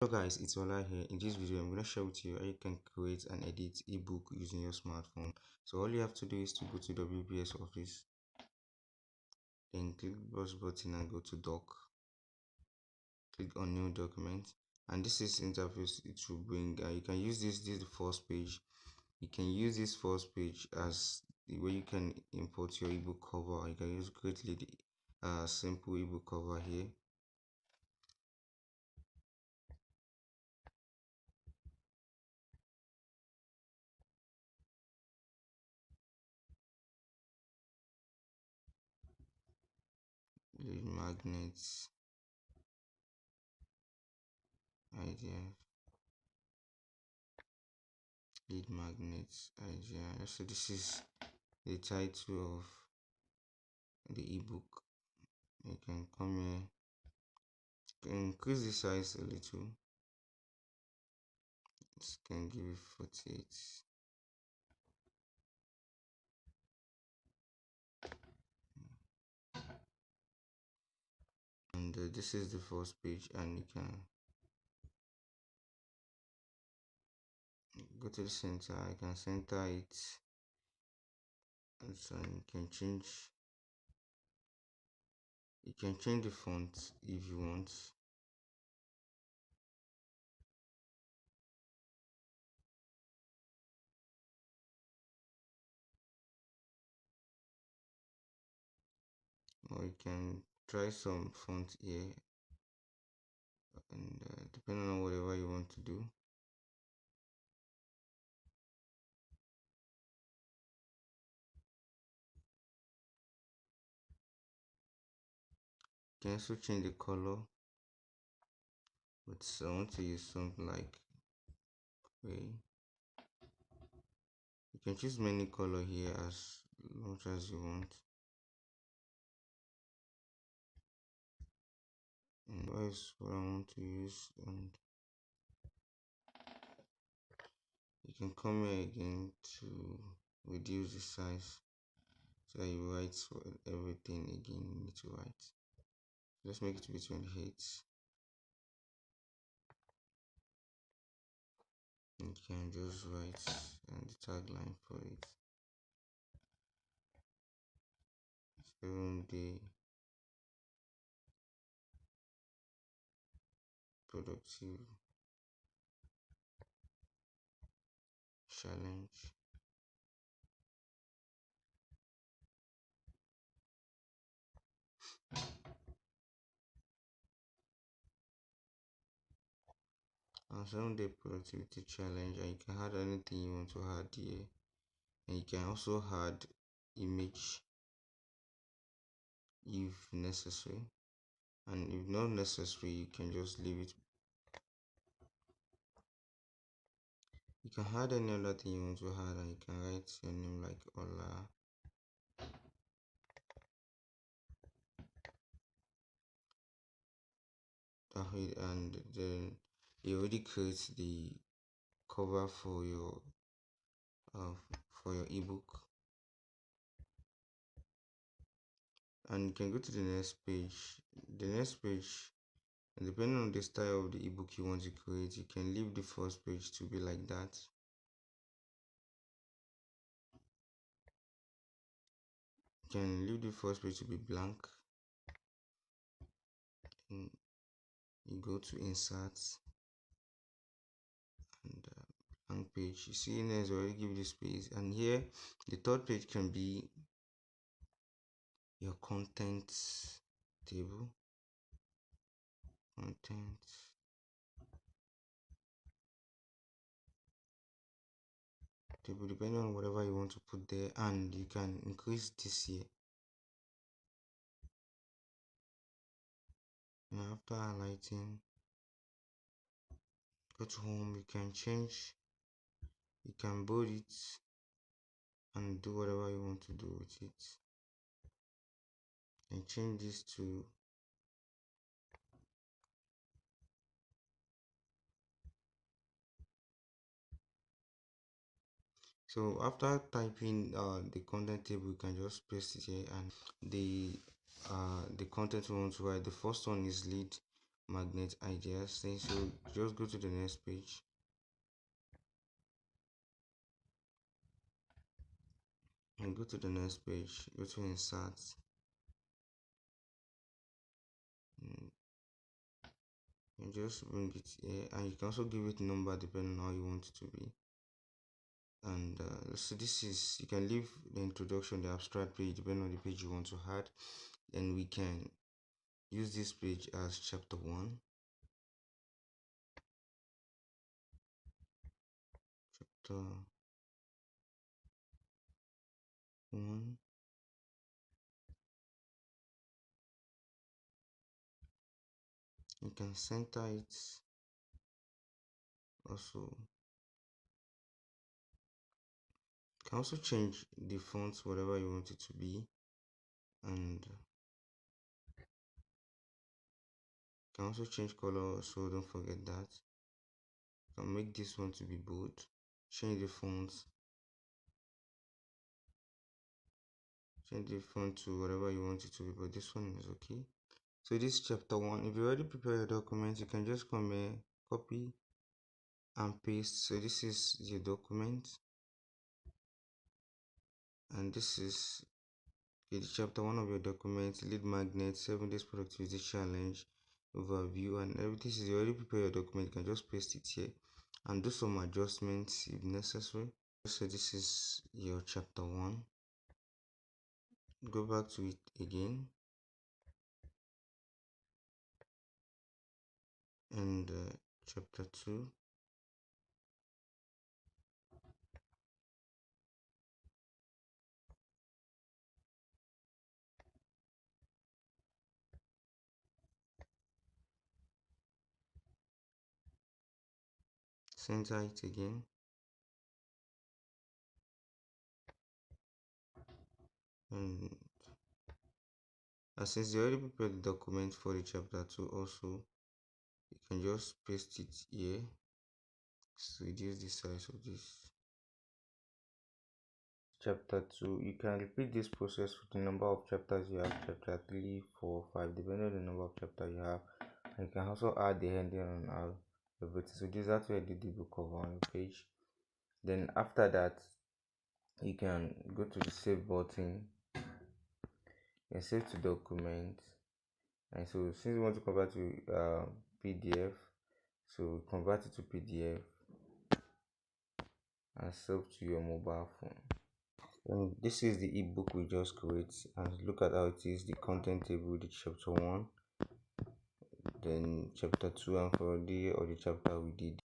Hello guys, it's Ola here. In this video, I'm going to share with you how you can create and edit ebook using your smartphone. So all you have to do is to go to WPS Office, then click the plus button and go to Doc. Click on New Document, and this is interface it will bring. You can use this is the first page. You can use this first page as the way you can import your ebook cover. You can use greatly the simple ebook cover here. Lead magnets idea, lead magnets idea. So this is the title of the ebook. You can come here, increase the size a little. This can give it 48. And this is the first page, and you can go to the center. I can center it, and so you can change the font if you want. Or you can try some font here, and depending on whatever you want to do. You can also change the color, but I want to use something like gray. You can choose many color here as much as you want. And that is what I want to use, and you can come here again to reduce the size so you write for everything again you need to write. Let's make it to be 28. You can just write the tagline for it. 7-day productive challenge. And 7-day productivity challenge, and you can add anything you want to add here, and you can also add image if necessary, and if not necessary you can just leave it. You can add any other thing you want to add, and you can write your name like Ola. And then you already create the cover for your ebook, and you can go to the next page. The next page, depending on the style of the ebook you want to create, you can leave the first page to be like that. You can leave the first page to be blank, and you go to insert and blank page. You see there's already give you space, and here the third page can be your content table. Content table, depending on whatever you want to put there, and you can increase this here. And after highlighting, go to home. You can change, you can bold it and do whatever you want to do with it, and change this to so after typing the content table, you can just paste it here, and the content we want to write, the first one is lead magnet ideas thing. So just go to the next page and go to the next page, go to insert, and just bring it here, and you can also give it number depending on how you want it to be. And so this is, you can leave the introduction, the abstract page, depending on the page you want to add. Then we can use this page as chapter 1. Chapter 1. You can center it also. You can also change the font whatever you want it to be, and you can also change color, so don't forget that. You can make this one to be bold, change the font, to whatever you want it to be, but this one is okay. So this is chapter 1. If you already prepare your document, you can just come here, copy and paste. So this is your document, and this is chapter 1 of your document, lead magnet, 7 days productivity challenge, overview, and everything. Is you already prepare your document, you can just paste it here and do some adjustments if necessary. So this is your chapter 1. Go back to it again, and chapter 2. Center it again, and since you already prepared the document for the chapter 2 also, you can just paste it here. So reduce the size of this. Chapter 2, you can repeat this process with the number of chapters you have, chapter 3, 4, 5, depending on the number of chapters you have. And you can also add the ending on all everything. So this is how I did the book cover on your page. Then after that, you can go to the save button and save to document. And so since you want to convert to PDF, so convert it to PDF and save to your mobile phone. And this is the ebook we just created, and look at how it is. The content table, the chapter 1, then chapter 2, and for the chapter we did